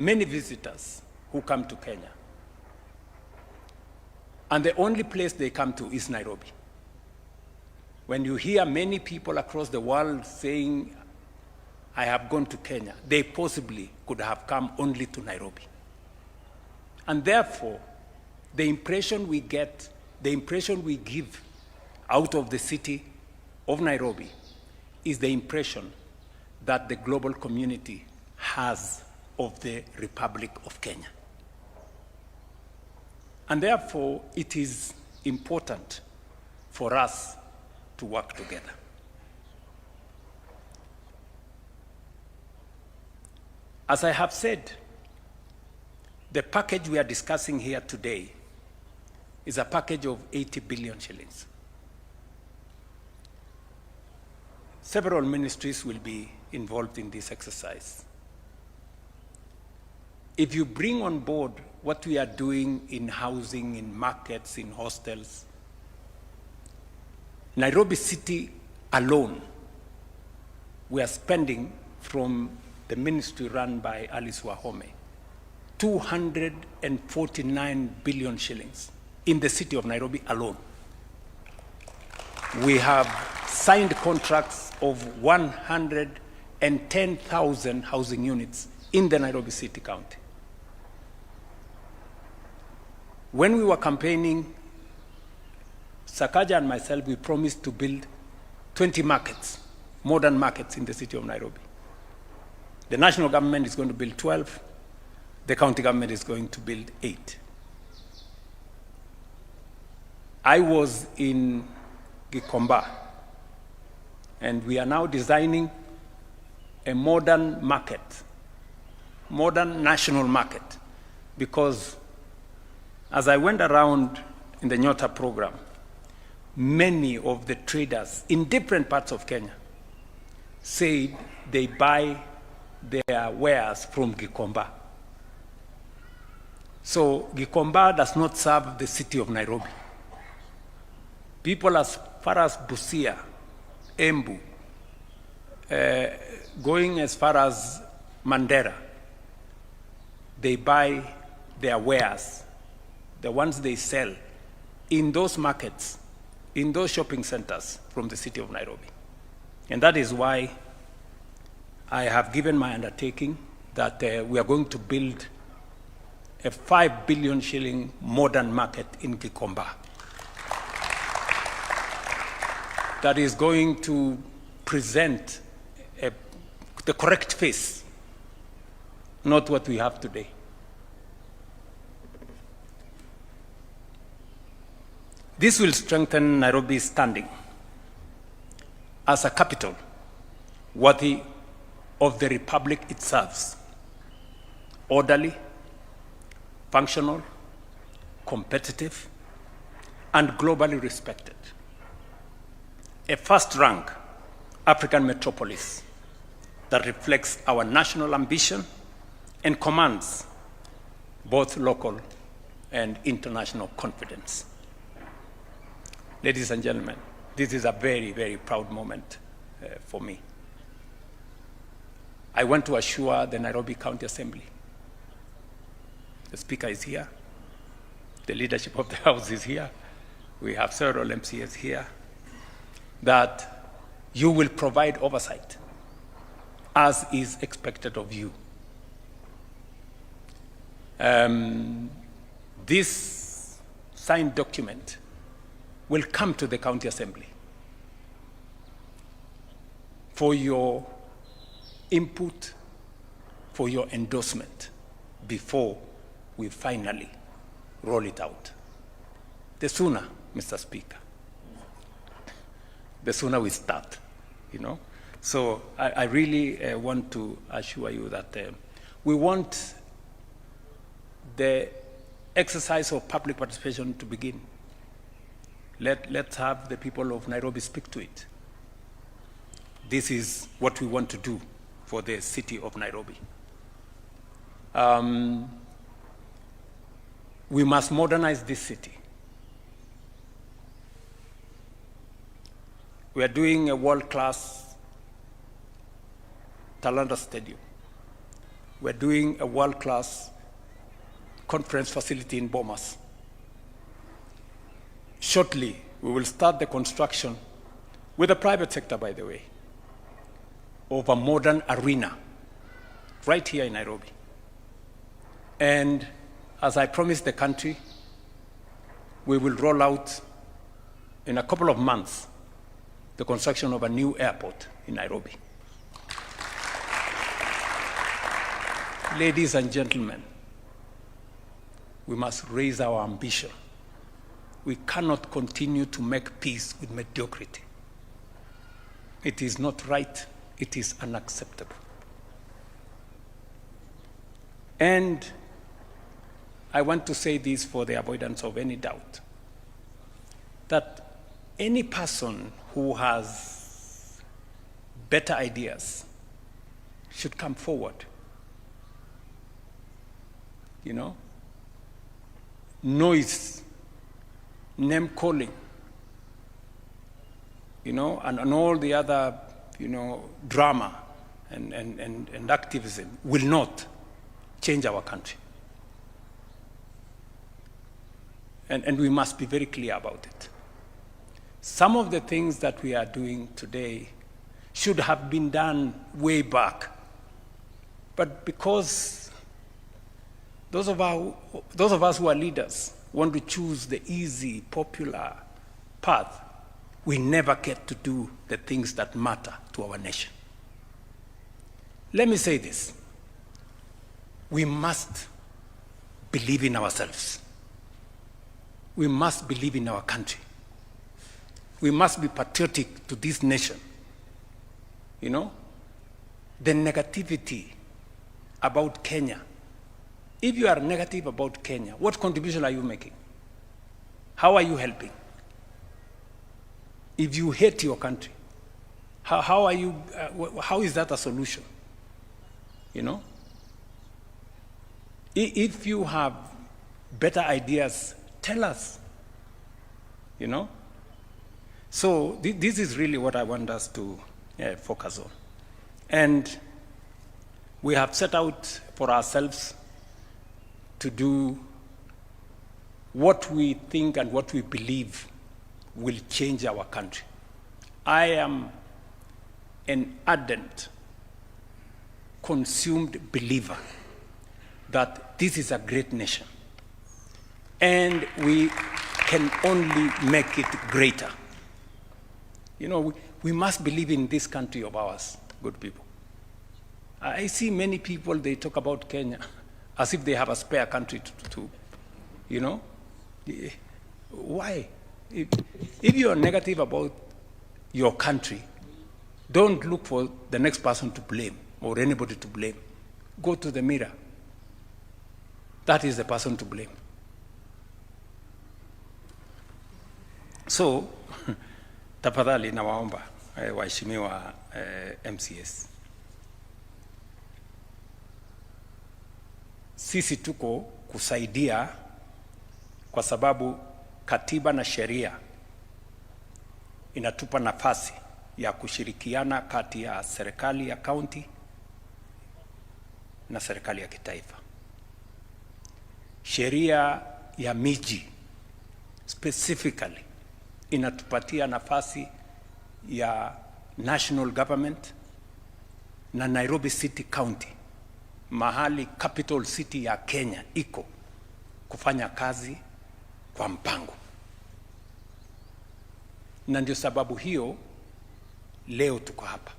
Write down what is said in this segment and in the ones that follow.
many visitors who come to Kenya, and the only place they come to is Nairobi. When you hear many people across the world saying, I have gone to Kenya, they possibly could have come only to Nairobi. And therefore, the impression we get, the impression we give out of the city of Nairobi is the impression that the global community has of the Republic of Kenya. And therefore, it is important for us to work together. As I have said, the package we are discussing here today is a package of 80 billion shillings. Several ministries will be involved in this exercise. If you bring on board what we are doing in housing, in markets, in hostels, Nairobi City alone, we are spending from the ministry run by Alice Wahome, 249 billion shillings in the city of Nairobi alone. We have signed contracts of 110,000 housing units in the Nairobi City County. When we were campaigning, Sakaja and myself, we promised to build 20 markets, modern markets in the city of Nairobi. The national government is going to build 12. The county government is going to build 8. I was in Gikomba, and we are now designing a modern market, modern national market, because as I went around in the Nyota program, many of the traders in different parts of Kenya said they buy their wares from Gikomba. So Gikomba does not serve the city of Nairobi. People as far as Busia, Embu, going as far as Mandera, they buy their wares, the ones they sell, in those markets, in those shopping centers from the city of Nairobi. And that is why I have given my undertaking that we are going to build a 5 billion shilling modern market in Gikomba that is going to present the correct face, not what we have today. This will strengthen Nairobi's standing as a capital worthy of the republic it serves, orderly, functional, competitive, and globally respected. A first-rank African metropolis that reflects our national ambition and commands both local and international confidence. Ladies and gentlemen, this is a very, very proud moment for me. I want to assure the Nairobi County Assembly, the Speaker is here, the leadership of the House is here, we have several MCAs here, that you will provide oversight as is expected of you. This signed document will come to the County Assembly for your input, for your endorsement before we finally roll it out. The sooner, Mr. Speaker, the sooner we start, you know. So I really want to assure you that we want the exercise of public participation to begin. Let's have the people of Nairobi speak to it. This is what we want to do for the city of Nairobi. We must modernize this city. We are doing a world-class Talanta Stadium. We're doing a world-class conference facility in Bomas. Shortly, we will start the construction, with the private sector, by the way, of a modern arena right here in Nairobi. And as I promised the country, we will roll out in a couple of months the construction of a new airport in Nairobi. Ladies and gentlemen, we must raise our ambition. We cannot continue to make peace with mediocrity. It is not right. It is unacceptable. And I want to say this for the avoidance of any doubt, that any person who has better ideas should come forward. You know, noise, name calling, you know, and all the other, you know, drama and activism will not change our country. And we must be very clear about it. Some of the things that we are doing today should have been done way back. But because those of us who are leaders want to choose the easy, popular path, we never get to do the things that matter to our nation. Let me say this. We must believe in ourselves. We must believe in our country. We must be patriotic to this nation. You know, the negativity about Kenya. If you are negative about Kenya, what contribution are you making? How are you helping? If you hate your country, how is that a solution? You know? If you have better ideas, tell us. You know? So this is really what I want us to focus on. And we have set out for ourselves to do what we think and what we believe will change our country. I am an ardent, consumed believer that this is a great nation, and we can only make it greater. You know, we must believe in this country of ours, good people. I see many people, they talk about Kenya as if they have a spare country to you know. Why? If you are negative about your country, don't look for the next person to blame or anybody to blame. Go to the mirror. That is the person to blame. So, tafadhali nawaomba waheshimiwa MCS. Sisi tuko kusaidia kwa sababu katiba na sheria inatupa nafasi ya kushirikiana kati ya serikali ya kaunti na serikali ya kitaifa. Sheria ya miji specifically inatupatia nafasi ya national government na Nairobi City County, mahali capital city ya Kenya iko, kufanya kazi kwa mpango. Na ndio sababu hiyo leo tuko hapa.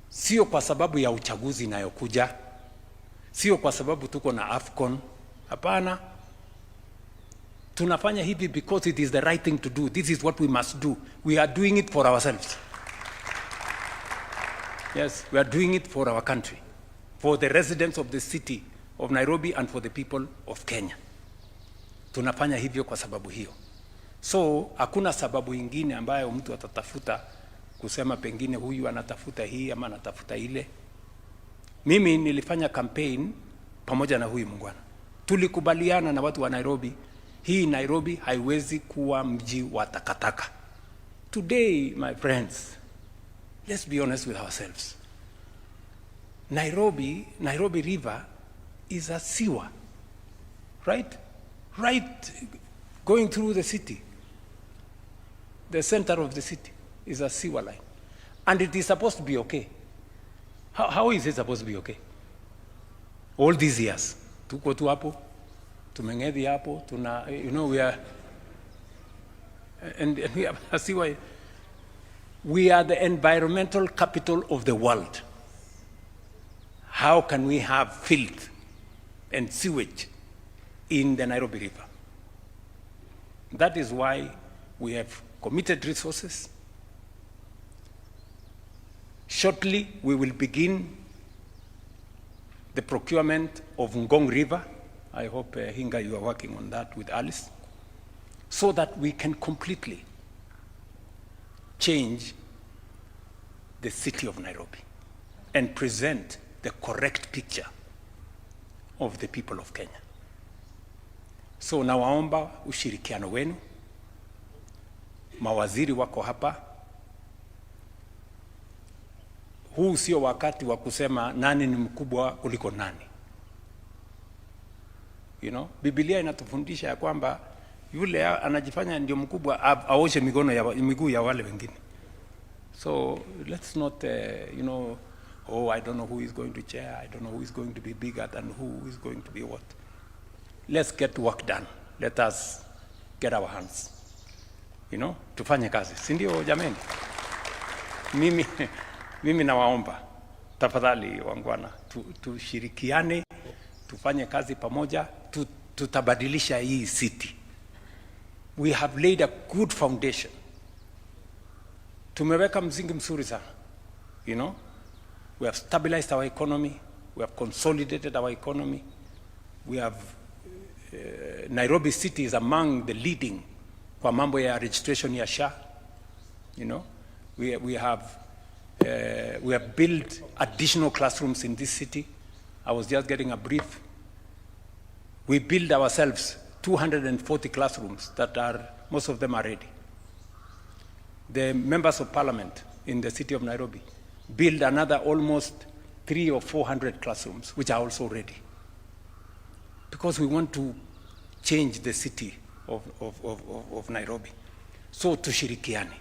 Sio kwa sababu ya uchaguzi inayokuja, sio kwa sababu tuko na AFCON, hapana. Tunafanya hivi because it is the right thing to do. This is what we must do. We are doing it for ourselves. Yes, we are doing it for our country, for the residents of the city of Nairobi and for the people of Kenya. Tunafanya hivyo kwa sababu hiyo. So, hakuna sababu ingine ambayo mtu atatafuta kusema pengine huyu anatafuta hii ama anatafuta ile. Mimi nilifanya campaign pamoja na huyu mungwana. Tulikubaliana na watu wa Nairobi, hii Nairobi haiwezi kuwa mji wa takataka. Today, my friends, let's be honest with ourselves. Nairobi River is a sewer, right? Right, going through the city. The center of the city is a sewer line. And it is supposed to be okay. How is it supposed to be okay? All these years, tuko tu hapo, tumeng'edhi hapo, tuna, we are, and we are a sewer. We are the environmental capital of the world. How can we have filth and sewage in the Nairobi River? That is why we have committed resources. Shortly, we will begin the procurement of Ngong River. I hope, Hinga, you are working on that with Alice, so that we can completely change the city of Nairobi and present the correct picture of the people of Kenya. So nawaomba ushirikiano wenu. Mawaziri wako hapa. Huu sio wakati wa kusema nani ni mkubwa kuliko nani. Biblia inatufundisha ya kwamba yule anajifanya ndio mkubwa aoshe miguu ya wale wengine. So let's not, oh, I don't know who is going to chair, I don't know who is going to be bigger than who is going to be what. Let's get work done. Let us get our hands. Tufanye kazi. Si ndio jameni? Mimi nawaomba, tafadhali wangwana, tushirikiane, tufanye kazi pamoja, tutabadilisha hii city. We have laid a good foundation. Tumeweka msingi mzuri sana. We have stabilized our economy, we have consolidated our economy. We have Nairobi City is among the leading kwa mambo ya registration ya SHA. We have built additional classrooms in this city. I was just getting a brief. We built ourselves 240 classrooms that are, most of them are ready. The members of parliament in the city of Nairobi build another almost 300 or 400 classrooms, which are also ready. Because we want to change the city of Nairobi. So tushirikiane,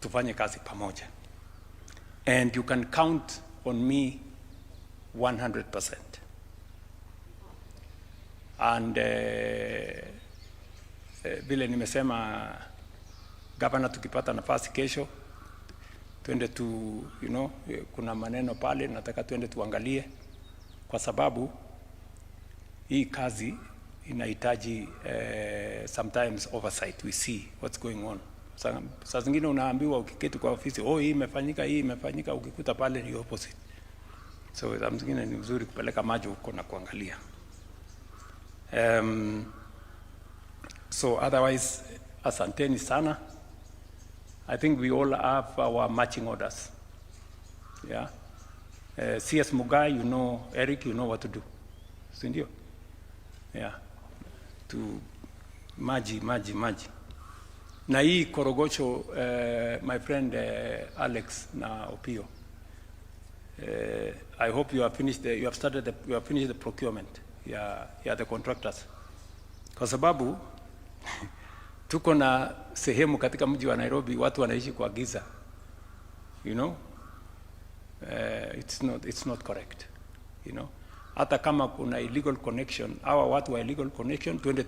tufanye kazi pamoja. And you can count on me 100%. And vile nimesema, gavana tukipata nafasi kesho, tuende kuna maneno pale, nataka tuende tuangalie, kwa sababu hii kazi inahitaji sometimes oversight. We see what's going on. Saa zingine unaambiwa ukiketi kwa ofisi, hii imefanyika, ukikuta pale ni opposite. So saa zingine ni vizuri kupeleka macho huko na kuangalia. So otherwise, asanteni sana. I think we all have our marching orders. Yeah. CS Mugai, Eric, you know what to do. Sindio? Yeah. To maji. Na hii Korogocho, my friend Alex na Opio. I hope you have finished you have finished the procurement. The contractors. Kwa sababu tuko na sehemu katika mji wa Nairobi watu wanaishi kwa giza. It's not correct. Hata kama kuna illegal connection, hawa watu wa illegal connection tuende